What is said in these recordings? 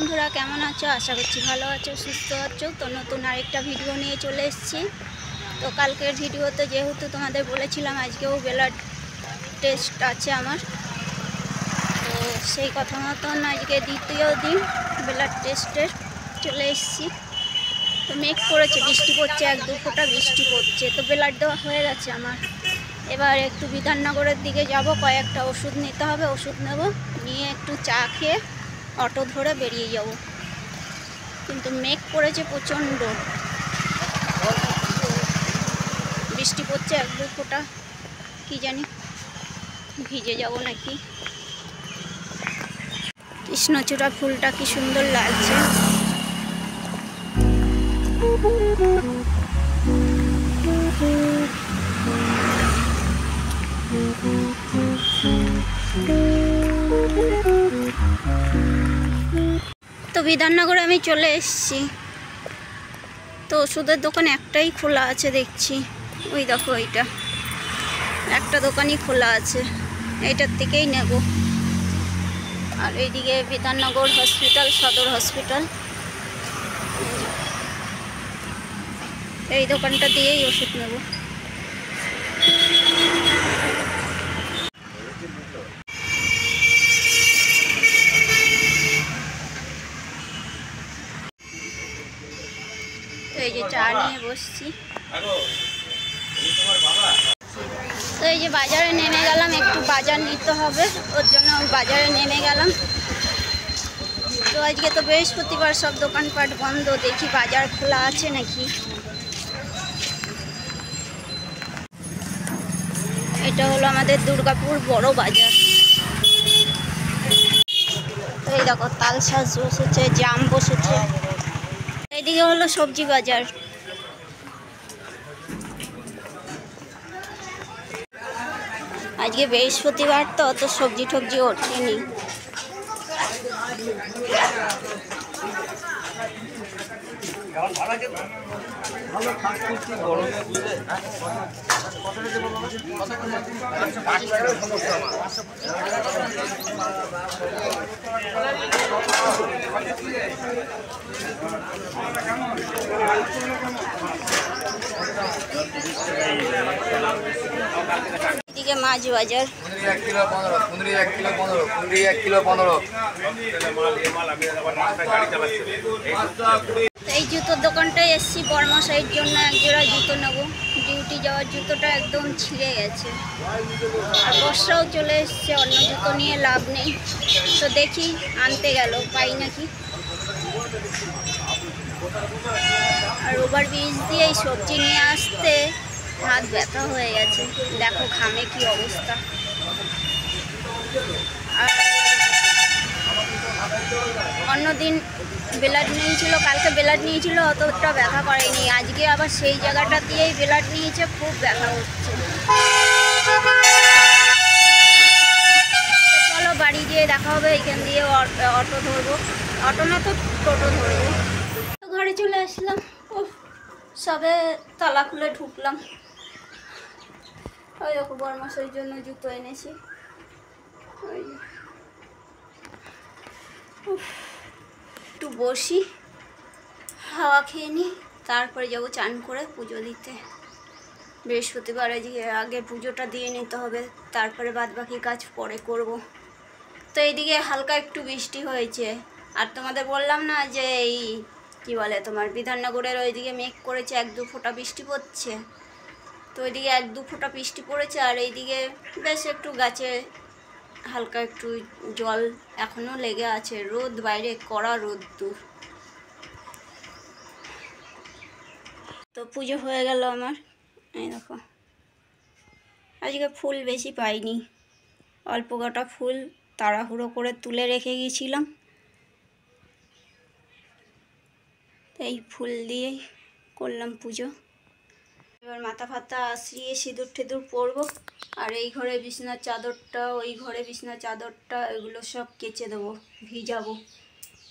বন্ধুরা, কেমন আছো? আশা করছি ভালো আছো, সুস্থ আছো। তো নতুন আরেকটা ভিডিও নিয়ে চলে এসেছি। তো কালকের ভিডিওতে যেহেতু তোমাদের বলেছিলাম আজকেও ব্লাড টেস্ট আছে আমার, তো সেই কথা মতন আজকে দ্বিতীয় দিন ব্লাড টেস্টের চলে এসেছি। তো মেঘ করেছে, বৃষ্টি পড়ছে, এক দু ফোঁটা বৃষ্টি পড়ছে। তো ব্লাড দেওয়া হয়ে গেছে আমার। এবার একটু বিধাননগরের দিকে যাব, কয়েকটা ওষুধ নিতে হবে, ওষুধ নেব, নিয়ে একটু চা খেয়ে অটো ধরে বেরিয়ে যাব। কিন্তু মেঘ করেছে প্রচণ্ড, বৃষ্টি পড়ছে এক দু ফোঁটা, কী জানি ভিজে যাব নাকি। কৃষ্ণচূড়া ফুলটা কি সুন্দর লাগছে। তো বিধাননগরে আমি চলে এসেছি। তো ওষুধের দোকান একটাই খোলা আছে দেখছি, ওই দেখো এইটা একটা দোকানই খোলা আছে, এইটার থেকেই নেব। আর এইদিকে বিধাননগর হসপিটাল, সদর হসপিটাল, এই দোকানটা দিয়েই ওষুধ নেব। তো এই যে চা নিয়ে বসছি। তো এই যে বাজারে নেমে গেলাম, একটু বাজার নিতে হবে, ওর জন্য বাজারে নেমে গেলাম। তো আজকে তো বৃহস্পতিবার, সব দোকানপাট বন্ধ, দেখি বাজার খোলা আছে নাকি। এটা হলো আমাদের দুর্গাপুর বড় বাজার। তো এই দেখো তালশাঁস বসেছে, জাম বসেছে। এইদিকে হলো সবজি বাজার। আজকে বৃহস্পতিবার তো অত সবজি টবজি ওঠেনি। এদিকে মাছ বাজার। এই জুতোর দোকানটায় এসছি বর্মশাইয়ের জন্য, একজোড়া জুতো নেবো। ডিউটি যাওয়ার জুতোটা একদম ছিঁড়ে গেছে, আর বর্ষাও চলে এসছে, অন্য জুতো নিয়ে লাভ নেই। তো দেখি আনতে গেল পাই নাকি। আর ওভারব্রিজ দিয়ে এই সবজি নিয়ে আসতে হাত ব্যথা হয়ে গেছে, দেখো ঘামে কি অবস্থা। আর অন্যদিন ব্লাড নিয়েছিল, কালকে ব্লাড নিয়েছিল, অতটা ব্যথা করেনি। আজকে আবার সেই জায়গাটা দিয়েই ব্লাড নিয়েছে, খুব ব্যথা হচ্ছে। চলো বাড়ি গিয়ে দেখা হবে, এখান দিয়ে অটো ধরবো, অটো না তো টোটো ধরবো। ঘরে চলে আসলাম, সবে তালা খুলে ঢুকলাম। ওই দেখো বর্মাসের জন্য জুতো এনেছি। ওই একটু বসি, হাওয়া খেয়ে নিই, তারপরে যাবো চান করে পুজো দিতে। বৃহস্পতিবার আগে পুজোটা দিয়ে নিতে হবে, তারপরে বাদ বাকি কাজ পরে করব। তো এইদিকে হালকা একটু বৃষ্টি হয়েছে। আর তোমাদের বললাম না যে এই কি বলে তোমার বিধাননগরের ওইদিকে মেঘ করেছে, এক দু ফোঁটা বৃষ্টি পড়ছে। তো ওইদিকে এক দু ফোঁটা বৃষ্টি পড়েছে, আর এইদিকে বেশ একটু গাছে হালকা একটু জল এখনো লেগে আছে। রোদ বাইরে, কড়া রোদ্দুর। তো পুজো হয়ে গেল আমার। এই দেখো আজকে ফুল বেশি পাইনি, অল্প কটা ফুল তাড়াহুড়ো করে তুলে রেখে গিয়েছিলাম। এই ফুল দিয়েই করলাম পুজো। এবার মাথা ফাতা আশ্রিয়ে সিঁদুর টিঁদুর পরবো। আর এই ঘরে বিছানার চাদরটা, ওই ঘরে বিছানার চাদরটা, এগুলো সব কেচে দেবো, ভিজাবো।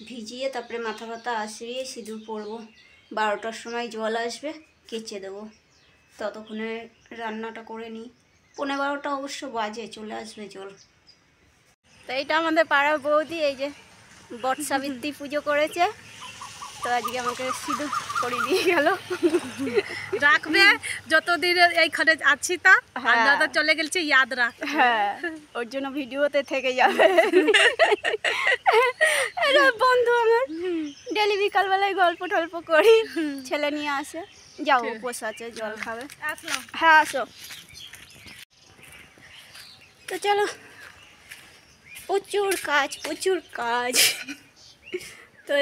ভিজিয়ে তারপরে মাথা ফাতা আশ্রিয়ে সিঁদুর পরবো। 12টার সময় জল আসবে, কেচে দেবো। ততক্ষণে রান্নাটা করে নিই। 11:15 অবশ্য বাজে, চলে আসবে জল। তো এইটা আমাদের পাড়ার বৌদি, এই যে বট সাবিত্রী পুজো করেছে, তো আজকে আমাকে সিঁদুর পরিয়ে দিয়ে গেল। রাখবে যতদিন এইখানে আছি তা, আমরা তো চলে গেছি, ইয়াদ রাখ। হ্যাঁ, ওর জন্য ভিডিওতে থেকে যাবে। বন্ধু আমার ডেলি বিকালবেলায় গল্প টল্প করি, ছেলে নিয়ে আসে। যাও, উপোস আছে, জল খাবে। আসলাম। হ্যাঁ আসো। তো চলো, প্রচুর কাজ প্রচুর কাজ। তো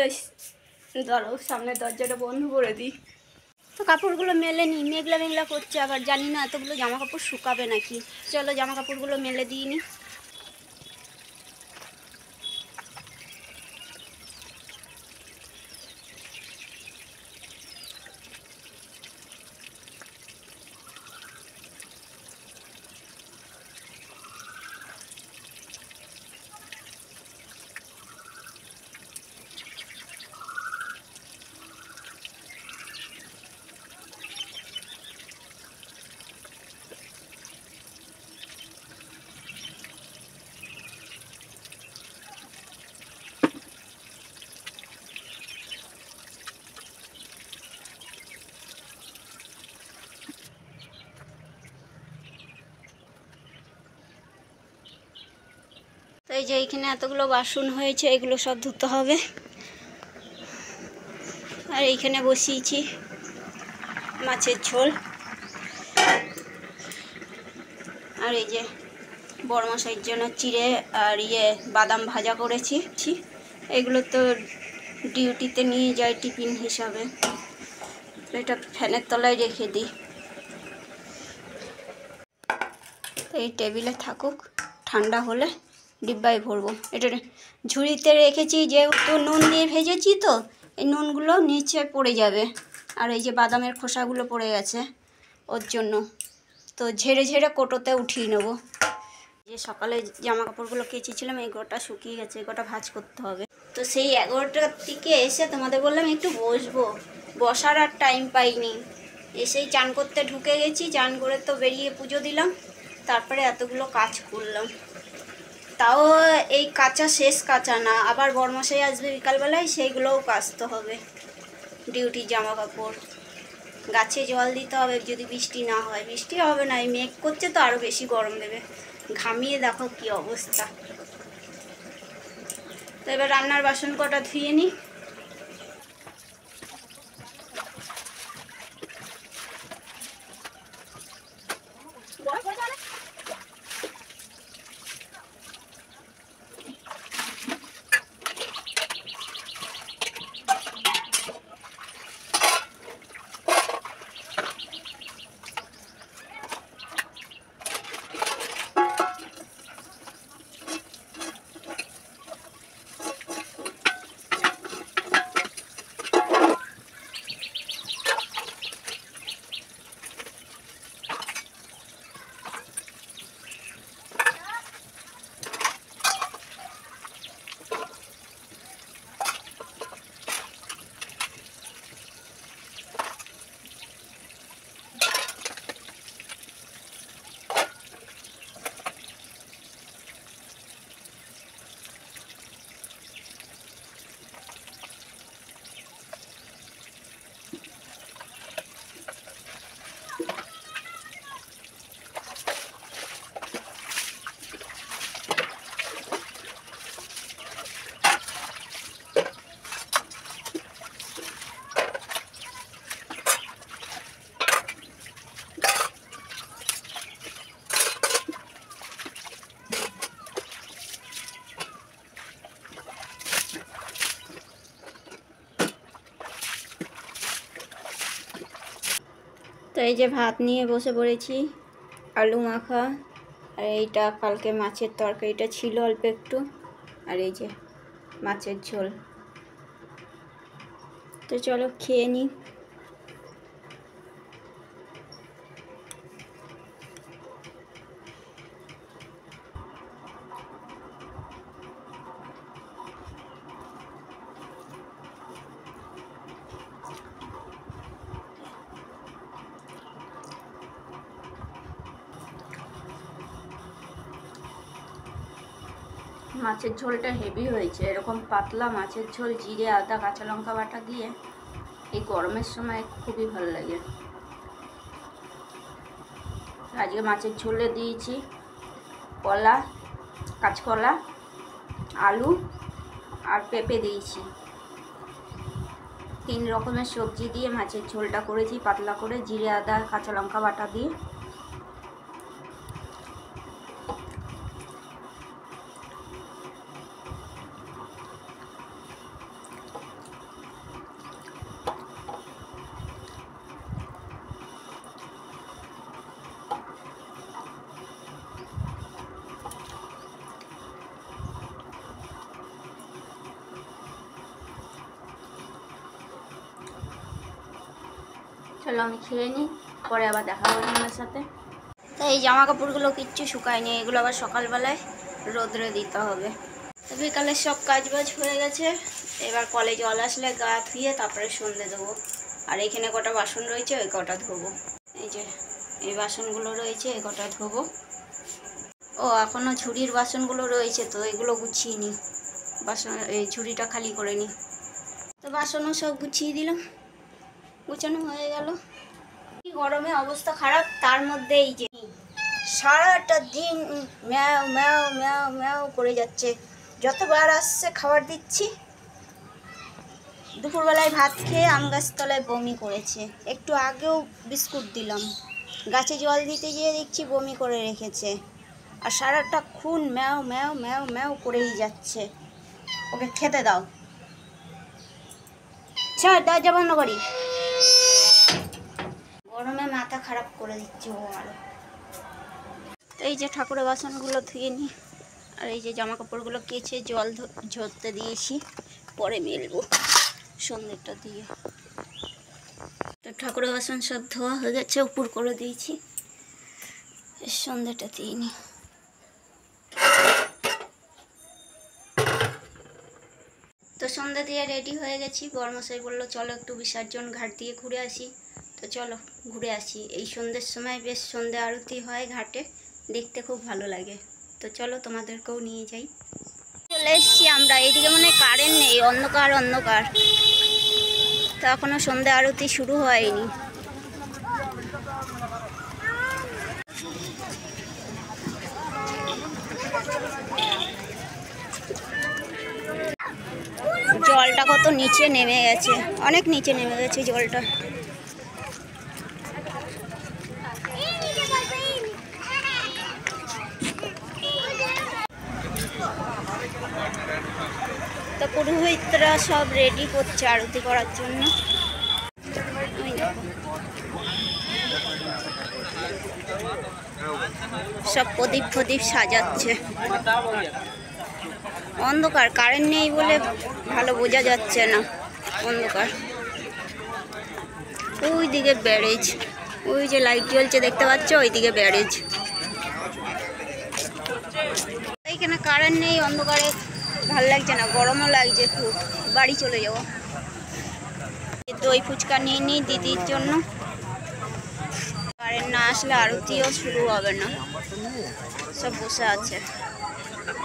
ধরো সামনের দরজাটা বন্ধ করে দিই। তো কাপড়গুলো মেলে নিই, মেঘলা মেঘলা করছে, আবার জানি না এতগুলো জামা কাপড় শুকাবে নাকি। চলো জামা কাপড়গুলো মেলে দিয়ে নিই। তো এই যে এইখানে এতগুলো বাসন হয়েছে, এগুলো সব ধুতে হবে। আর এইখানে বসিয়েছি মাছের ঝোল। আর এই যে বড়মশাইয়ের জন্য চিড়ে আর বাদাম ভাজা করেছি। এগুলো তো ডিউটিতে নিয়ে যাই টিফিন হিসাবে, এটা ফ্যানের তলায় রেখে দিই। তো এই টেবিলে থাকুক, ঠান্ডা হলে ডিব্বায় ভরবো। এটা ঝুড়িতে রেখেছি, যেহেতু নুন দিয়ে ভেজেছি, তো এই নুনগুলো নিচে পড়ে যাবে। আর এই যে বাদামের খোসাগুলো পড়ে গেছে, ওর জন্য তো ঝেড়ে ঝেড়ে কোটোতে উঠিয়ে নেব। যে সকালে জামা কাপড়গুলো কেচেছিলাম, এই গোটা শুকিয়ে গেছে, এই গোটা ভাঁজ করতে হবে। তো সেই 11টার দিকে এসে তোমাদের বললাম একটু বসবো, বসার আর টাইম পাইনি। এসেই চান করতে ঢুকে গেছি, চান করে তো বেরিয়ে পুজো দিলাম, তারপরে এতগুলো কাজ করলাম। তাও এই কাঁচা শেষ কাঁচা না, আবার বরমশাই আসবে বিকালবেলায়, সেইগুলোও কাচতে হবে। ডিউটির জামা কাপড়, গাছে জল দিতে হবে যদি বৃষ্টি না হয়। বৃষ্টি হবে না, এই মেঘ করছে তো আরও বেশি গরম দেবে। ঘামিয়ে দেখো কি অবস্থা। তো এবার রান্নার বাসন কটা ধুয়ে নিই। তো এই যে ভাত নিয়ে বসে পড়েছি, আলু মাখা, আর এইটা কালকে মাছের তরকারিটা ছিল অল্প একটু, আর এই যে মাছের ঝোল। তো চলো খেয়ে নিই। মাছের ঝোলটা হেভি হয়েছে, এরকম পাতলা মাছের ঝোল জিরে আদা কাঁচা লঙ্কা বাটা দিয়ে এই গরমের সময় খুবই ভালো লাগে। আজকে মাছের ঝোলে দিয়েছি কলা, কাঁচকলা, আলু আর পেঁপে দিয়েছি। 3 রকমের সবজি দিয়ে মাছের ঝোলটা করেছি পাতলা করে, জিরে আদা কাঁচা লঙ্কা বাটা দিয়ে। চলো আমি খেয়ে নিই, পরে আবার দেখা হবে তোমার সাথে। তো এই জামা কাপড়গুলো কিচ্ছু শুকায়নি, এগুলো আবার সকালবেলায় রোদ্রে দিতে হবে। তো বিকালের সব কাজবাজ হয়ে গেছে, এবার কলে জল আসলে গা ধুয়ে তারপরে সন্ধে দেবো। আর এখানে কটা বাসন রয়েছে, ওই কটা ধোবো। এই যে এই বাসনগুলো রয়েছে, এই কটা ধোবো। ও এখনও ঝুড়ির বাসনগুলো রয়েছে, তো এগুলো গুছিয়ে নিই, বাসন এই ঝুড়িটা খালি করে নিই। তো বাসনও সব গুছিয়ে দিলাম, গুছানো হয়ে গেল। গরমে অবস্থা খারাপ, তার মধ্যে এই যে সারাটা দিন ম্যাও ম্যাও ম্যাও ম্যাও করে যাচ্ছে। যতবার আসছে খাবার দিচ্ছি। দুপুরবেলায় ভাত খেয়ে আম গাছ তলায় বমি করেছে, একটু আগেও বিস্কুট দিলাম, গাছে জল দিতে গিয়ে দেখছি বমি করে রেখেছে। আর সারাটা খুন ম্যাও ম্যাও ম্যাও ম্যাও করেই যাচ্ছে। ওকে খেতে দাও, ছাড়, দরজা বন্ধ করি। গরমে মাথা খারাপ করে দিচ্ছে ও আরো। তো এই যে ঠাকুরের বাসনগুলো ধুয়ে নিই, আর এই যে জামা কাপড়গুলো কেচে জল ঝরতে দিয়েছি, পরে মেলবো সন্ধ্যেটা দিয়ে। তো ঠাকুরের বাসন সব ধোয়া হয়ে গেছে, উপর করে দিয়েছি, সন্ধ্যেটা দিয়ে নিই। তো সন্ধ্যা দিয়ে রেডি হয়ে গেছি। বর্মশাই বললো চলো একটু বিসর্জন ঘাট দিয়ে ঘুরে আসি। তো চলো ঘুরে আসি। এই সন্ধ্যের সময় বেশ সন্ধ্যে আরতি হয় ঘাটে, দেখতে খুব ভালো লাগে। তো চলো তোমাদেরকেও নিয়ে যাই। চলে এসছি আমরা, এইদিকে মনে হয় কারেন্ট নেই, অন্ধকার অন্ধকার। তো এখনো সন্ধ্যে আরতি শুরু হয়নি। জলটা কত নিচে নেমে গেছে, অনেক নিচে নেমে গেছে জলটা। তো পুরোহিতরা সব রেডি করছে আরতি করার জন্য। সব প্রদীপ ফদীপ সাজাচ্ছে। অন্ধকার, কারেন্ট নেই বলে ভালো বোঝা যাচ্ছে না, অন্ধকার। ওই দিকে ব্যারেজ, ওই যে লাইট জ্বলছে দেখতে পাচ্ছ, ওই দিকে ব্যারেজ। এইখানে কারেন্ট নেই, অন্ধকারে ভালো লাগছে না, গরমও লাগছে খুব। বাড়ি চলে যাবো। দই ফুচকা নিয়ে নিই দিদির জন্য, কারেন্ট না আসলে আরতিও শুরু হবে না। সব বসে আছে,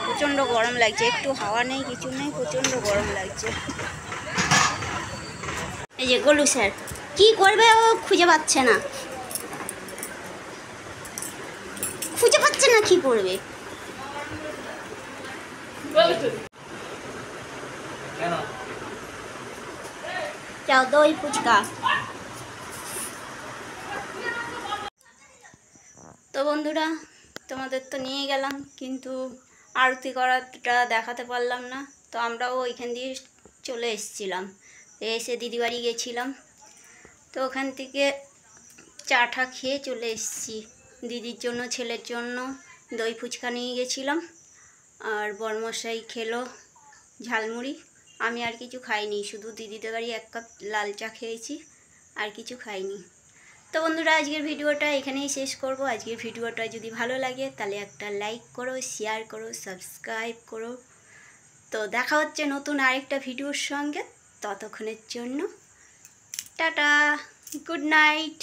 প্রচণ্ড গরম লাগছে, একটু হাওয়া নেই কিছু নেই, প্রচণ্ড গরম লাগছে। এই যে গোলু স্যার কি করবে, ও খুঁজে পাচ্ছে না, খুঁজে পাচ্ছে না কি করবে। চাও দই ফুচকা। তো বন্ধুরা, তোমাদের তো নিয়ে গেলাম, কিন্তু আরতি করাটা দেখাতে পারলাম না। তো আমরাও ওইখান দিয়ে চলে এসেছিলাম, এসে দিদি বাড়ি গেছিলাম। তো ওখান থেকে চা টা খেয়ে চলে এসেছি। দিদির জন্য ছেলের জন্য দই ফুচকা নিয়ে গেছিলাম, আর বর্মশাই খেলো ঝালমুড়ি। আমি আর কিছু খাইনি, শুধু দিদিদের বাড়ি 1 কাপ লাল চা খেয়েছি, আর কিছু খাইনি। তো বন্ধুরা, আজকের ভিডিওটা এখানেই শেষ করব। আজকের ভিডিওটা যদি ভালো লাগে তাহলে একটা লাইক করো, শেয়ার করো, সাবস্ক্রাইব করো। তো দেখা হচ্ছে নতুন আরেকটা ভিডিওর সঙ্গে। ততক্ষণের জন্য টাটা, গুড নাইট।